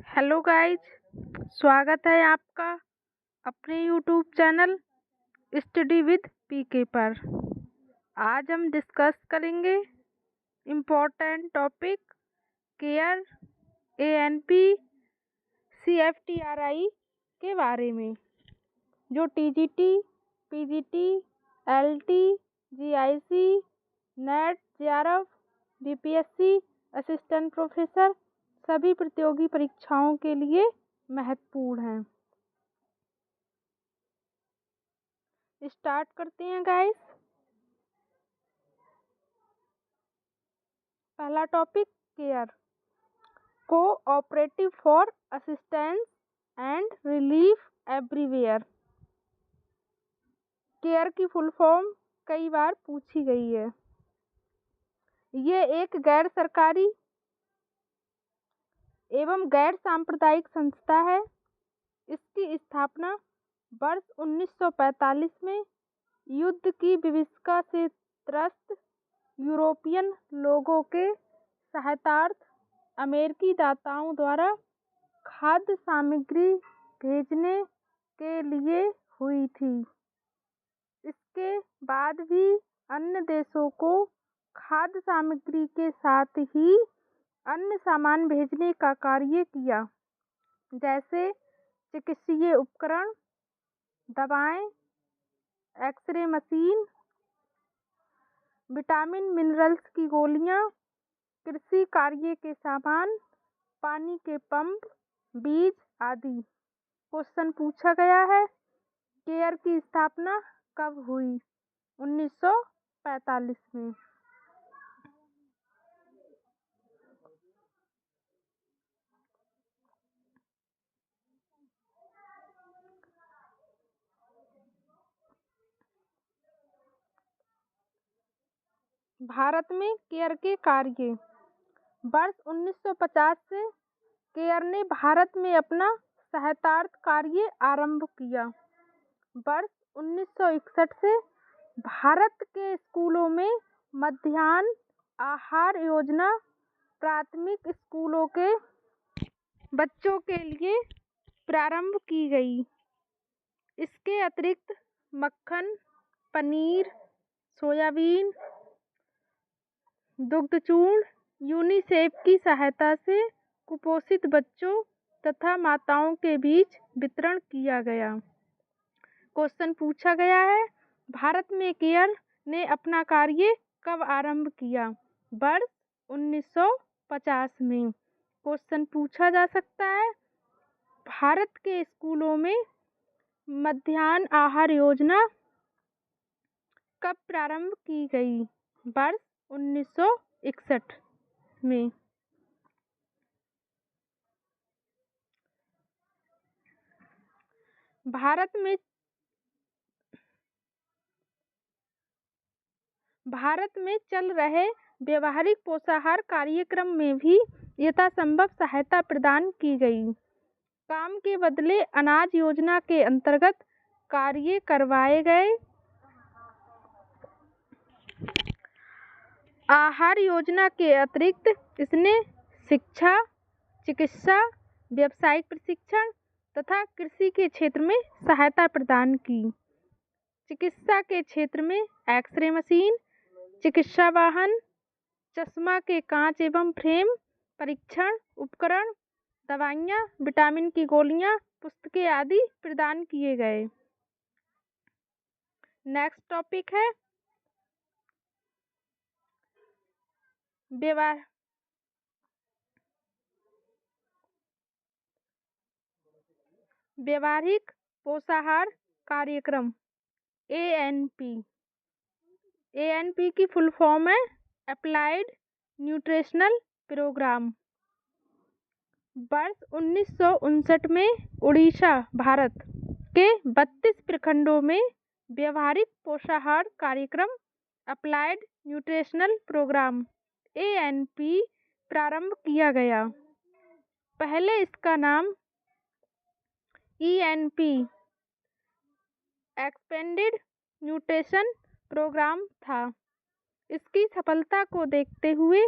Hello guys, स्वागत है आपका अपने यूट्यूब चैनल स्टडी विद पीके पर। आज हम डिस्कस करेंगे important topic care ANP CFTRI के बारे में, जो TGT, PGT, LT, GIC, net, JRF, BPSC, assistant professor सभी प्रतियोगी परीक्षाओं के लिए महत्वपूर्ण हैं। स्टार्ट करते हैं गाइस। पहला topic care, cooperative for assistance and relief everywhere. Care की फुल फॉर्म कई बार पूछी गई है। ये एक गैर सरकारी एवं गैर सांप्रदायिक संस्था है। इसकी स्थापना वर्ष 1945 में युद्ध की विभीषिका से त्रस्त यूरोपियन लोगों के सहायतार्थ अमेरिकी दाताओं द्वारा खाद्य सामग्री भेजने के लिए हुई थी। इसके बाद भी अन्य देशों को खाद्य सामग्री के साथ ही अन्य सामान भेजने का कार्य किया, जैसे चिकित्सीय उपकरण, दवाएं, एक्सरे मशीन, विटामिन मिनरल्स की गोलियां, कृषि कार्य के सामान, पानी के पंप, बीज आदि। क्वेश्चन पूछा गया है, केयर की स्थापना कब हुई? 1945 में। भारत में केयर के कार्य। वर्ष 1950 से केयर ने भारत में अपना सहायतार्थ कार्य आरंभ किया। वर्ष 1961 से भारत के स्कूलों में मध्याह्न आहार योजना प्राथमिक स्कूलों के बच्चों के लिए प्रारंभ की गई। इसके अतिरिक्त मक्खन, पनीर, सोयाबीन, दुग्धचूर्ण यूनिसेफ की सहायता से कुपोषित बच्चों तथा माताओं के बीच वितरण किया गया। क्वेश्चन पूछा गया है, भारत में केयर ने अपना कार्य कब आरंभ किया? वर्ष 1950 में। क्वेश्चन पूछा जा सकता है, भारत के स्कूलों में मध्याह्न आहार योजना कब प्रारंभ की गई? वर्ष 1961 में। भारत में चल रहे व्यवहारिक पोषाहार कार्यक्रम में भी यथासंभव सहायता प्रदान की गई। काम के बदले अनाज योजना के अंतर्गत कार्य करवाए गए। आहार योजना के अतिरिक्त इसने शिक्षा, चिकित्सा, व्यावसायिक प्रशिक्षण तथा कृषि के क्षेत्र में सहायता प्रदान की। चिकित्सा के क्षेत्र में एक्सरे मशीन, चिकित्सा वाहन, चश्मा के कांच एवं फ्रेम, परीक्षण उपकरण, दवाइयाँ, विटामिन की गोलियाँ, पुस्तकें आदि प्रदान किए गए। नेक्स्ट टॉपिक है व्यवहारिक पोषाहार कार्यक्रम एएनपी। एएनपी की फुल फॉर्म है अप्लाइड न्यूट्रिशनल प्रोग्राम। वर्ष 1959 में उड़ीसा, भारत के 32 प्रखंडों में व्यवहारिक पोषाहार कार्यक्रम अप्लाइड न्यूट्रिशनल प्रोग्राम एएनपी प्रारंभ किया गया। पहले इसका नाम ईएनपी एक्सपेंडेड न्यूट्रिशन प्रोग्राम था। इसकी सफलता को देखते हुए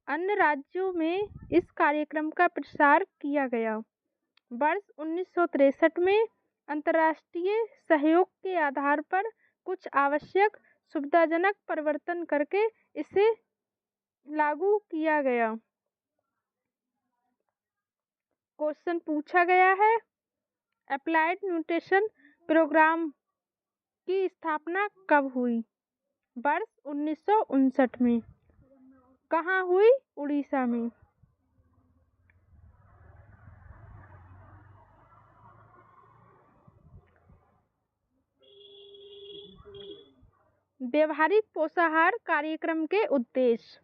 अन्य राज्यों में इस कार्यक्रम का प्रसार किया गया। वर्ष 1963 में अंतर्राष्ट्रीय सहयोग के आधार पर कुछ आवश्यक सुविधाजनक परिवर्तन करके इसे लागू किया गया। क्वेश्चन पूछा गया है, अप्लाइड न्यूट्रिशन प्रोग्राम की स्थापना कब हुई? वर्ष 1959 में। कहाँ हुई? उड़ीसा में। व्यवहारिक पोषाहार कार्यक्रम के उद्देश्य।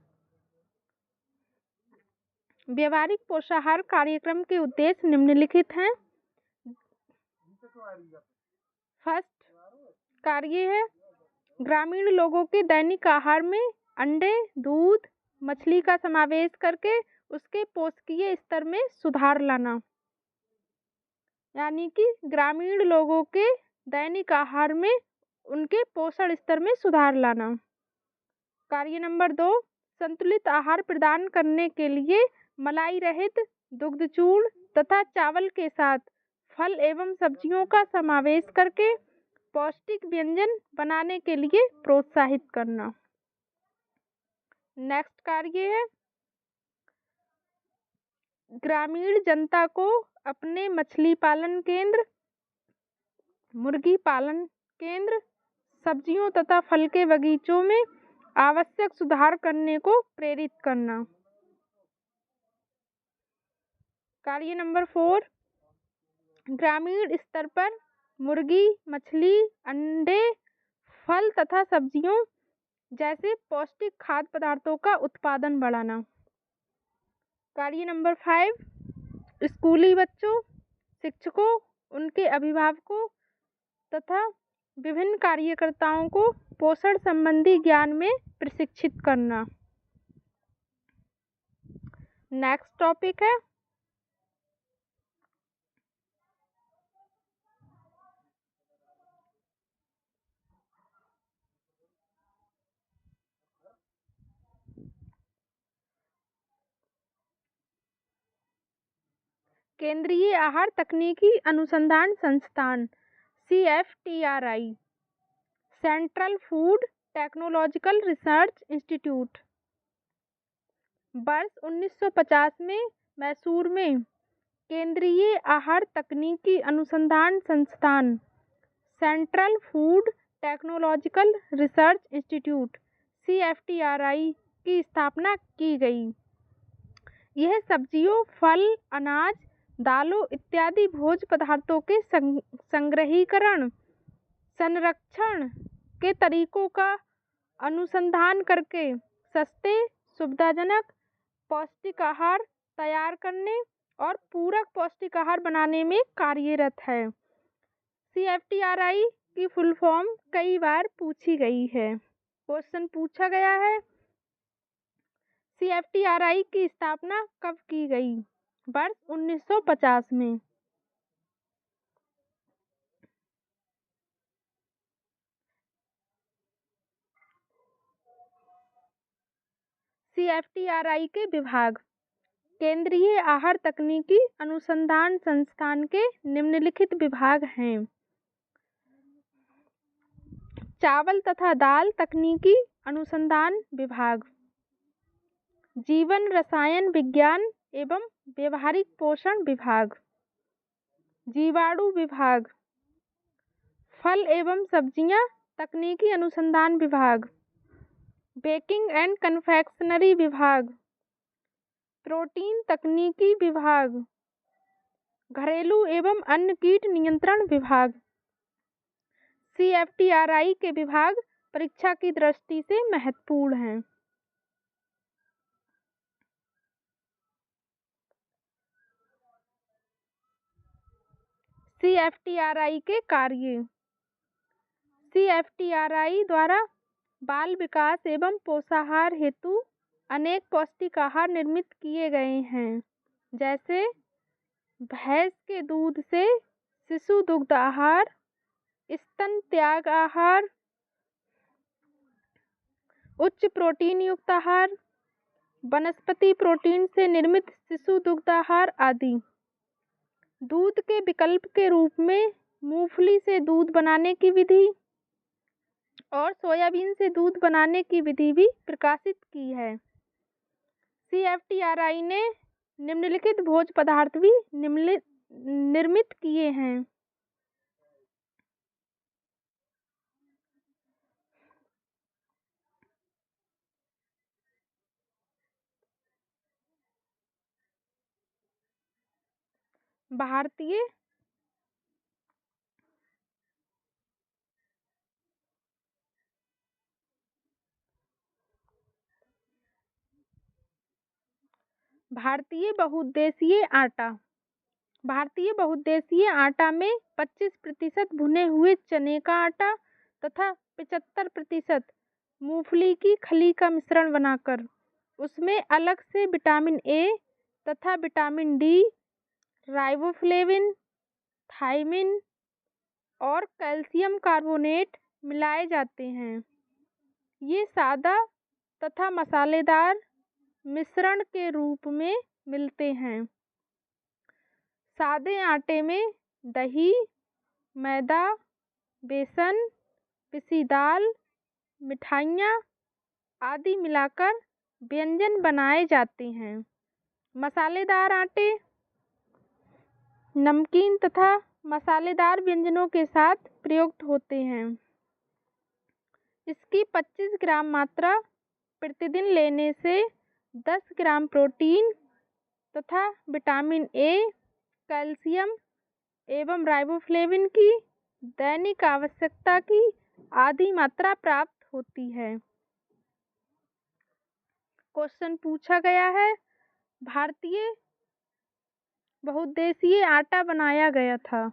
व्यवहारिक पोषाहार कार्यक्रम के उद्देश्य निम्नलिखित हैं। फर्स्ट कार्य है ग्रामीण लोगों के दैनिक आहार में अंडे, दूध, मछली का समावेश करके उसके पोषकीय स्तर में सुधार लाना, यानी कि ग्रामीण लोगों के दैनिक आहार में उनके पोषण स्तर में सुधार लाना। कार्य नंबर 2, संतुलित आहार प्रदान करने के लिए मलाई रहित दुग्धचूर्ण तथा चावल के साथ फल एवं सब्जियों का समावेश करके पौष्टिक व्यंजन बनाने के लिए प्रोत्साहित करना। नेक्स्ट कार्य है ग्रामीण जनता को अपने मछली पालन केंद्र, मुर्गी पालन केंद्र, सब्जियों तथा फल के बगीचों में आवश्यक सुधार करने को प्रेरित करना। कार्य नंबर 4, ग्रामीण स्तर पर मुर्गी, मछली, अंडे, फल तथा सब्जियों जैसे पौष्टिक खाद्य पदार्थों का उत्पादन बढ़ाना। कार्य नंबर 5, स्कूली बच्चों, शिक्षकों, उनके अभिभावकों तथा विभिन्न कार्यकर्ताओं को पोषण संबंधी ज्ञान में प्रशिक्षित करना। नेक्स्ट टॉपिक है केंद्रीय आहार तकनीकी अनुसंधान संस्थान CFTRI, central food technological research institute. वर्ष 1950 में मैसूर में केंद्रीय आहार तकनीकी अनुसंधान संस्थान central food technological research institute CFTRI की स्थापना की गई। यह सब्जियों, फल, अनाज, दालों इत्यादि भोज्य पदार्थों के संग्रहीकरण, संरक्षण के तरीकों का अनुसंधान करके सस्ते, सुविधाजनक पौष्टिक आहार तैयार करने और पूरक पौष्टिक आहार बनाने में कार्यरत है। CFTRI की फुल फॉर्म कई बार पूछी गई है। क्वेश्चन पूछा गया है CFTRI की स्थापना कब की गई? वर्ष 1950 में। CFTRI के विभाग। केंद्रीय आहार तकनीकी अनुसंधान संस्थान के निम्नलिखित विभाग हैं। चावल तथा दाल तकनीकी अनुसंधान विभाग, जीवन रसायन विज्ञान एवं व्यवहारिक पोषण विभाग, जीवाणु विभाग, फल एवं सब्जियां तकनीकी अनुसंधान विभाग, बेकिंग एंड कन्फेक्शनरी विभाग, प्रोटीन तकनीकी विभाग, घरेलू एवं अन्य कीट नियंत्रण विभाग। CFTRI के विभाग परीक्षा की दृष्टि से महत्वपूर्ण हैं। CFTRI के कार्य। CFTRI द्वारा बाल विकास एवं पोषाहार हेतु अनेक पौष्टिक आहार निर्मित किए गए हैं, जैसे भैंस के दूध से शिशु दुग्ध आहार, स्तन त्याग आहार, उच्च प्रोटीन युक्त आहार, वनस्पति प्रोटीन से निर्मित शिशु दुग्धाहार आदि। दूध के विकल्प के रूप में मूंगफली से दूध बनाने की विधि और सोयाबीन से दूध बनाने की विधि भी प्रकाशित की है। CFTRI ने निम्नलिखित भोज्य पदार्थ भी निर्मित किए हैं। भारतीय बहुउद्देशीय आटा। भारतीय बहुउद्देशीय आटा में 25% भुने हुए चने का आटा तथा 75% मूंगफली की खली का मिश्रण बनाकर उसमें अलग से विटामिन ए तथा विटामिन डी, राइबोफ्लेविन, थायमिन और कैल्शियम कार्बोनेट मिलाए जाते हैं। ये सादा तथा मसालेदार मिश्रण के रूप में मिलते हैं। सादे आटे में दही, मैदा, बेसन, पिसी दाल, मिठाइयाँ आदि मिलाकर व्यंजन बनाए जाते हैं। मसालेदार आटे नमकीन तथा मसालेदार व्यंजनों के साथ प्रयुक्त होते हैं। इसकी 25 ग्राम मात्रा प्रतिदिन लेने से 10 ग्राम प्रोटीन तथा विटामिन ए, कैल्शियम एवं राइबोफ्लेविन की दैनिक आवश्यकता की आधी मात्रा प्राप्त होती है। क्वेश्चन पूछा गया है, भारतीय बहुउद्देशीय आटा बनाया गया था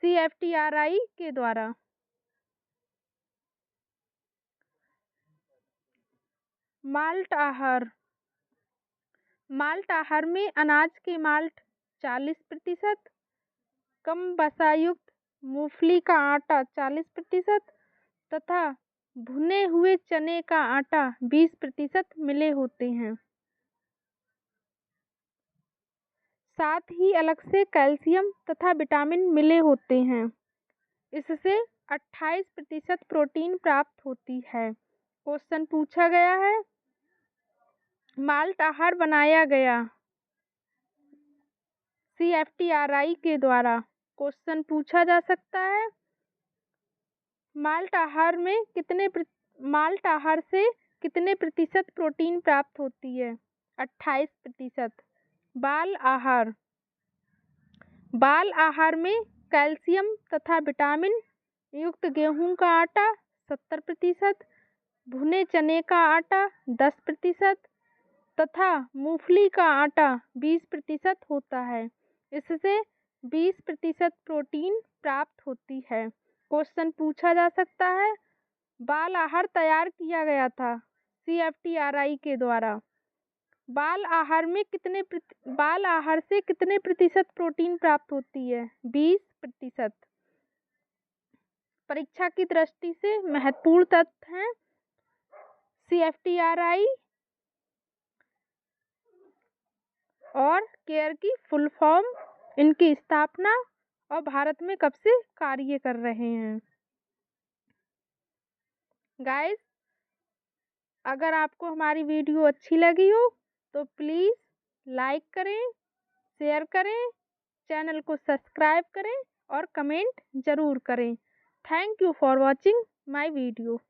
CFTRI के द्वारा। माल्ट आहार। माल्ट आहार में अनाज के माल्ट 40%, कम वसायुक्त मूंगफली का आटा 40% तथा भुने हुए चने का आटा 20% मिले होते हैं। साथ ही अलग से कैल्शियम तथा विटामिन मिले होते हैं। इससे 28% प्रोटीन प्राप्त होती है। क्वेश्चन पूछा गया है, माल्ट आहार बनाया गया CFTRI के द्वारा। क्वेश्चन पूछा जा सकता है, माल्ट आहार से कितने प्रतिशत प्रोटीन प्राप्त होती है? 28%। बाल आहार। बाल आहार में कैल्शियम तथा विटामिन युक्त गेहूं का आटा 70%, भुने चने का आटा 10% तथा मूंगफली का आटा 20% होता है। इससे 20% प्रोटीन प्राप्त होती है। क्वेश्चन पूछा जा सकता है, बाल आहार तैयार किया गया था CFTRI के द्वारा। बाल आहार से कितने प्रतिशत प्रोटीन प्राप्त होती है? 20%। परीक्षा की दृष्टि से महत्वपूर्ण तथ्य हैं CFTRI और केयर की फुल फॉर्म, इनकी स्थापना और भारत में कब से कार्य कर रहे हैं। गाइस, अगर आपको हमारी वीडियो अच्छी लगी हो तो प्लीज़ लाइक करें, शेयर करें, चैनल को सब्सक्राइब करें और कमेंट ज़रूर करें। Thank you for watching my video.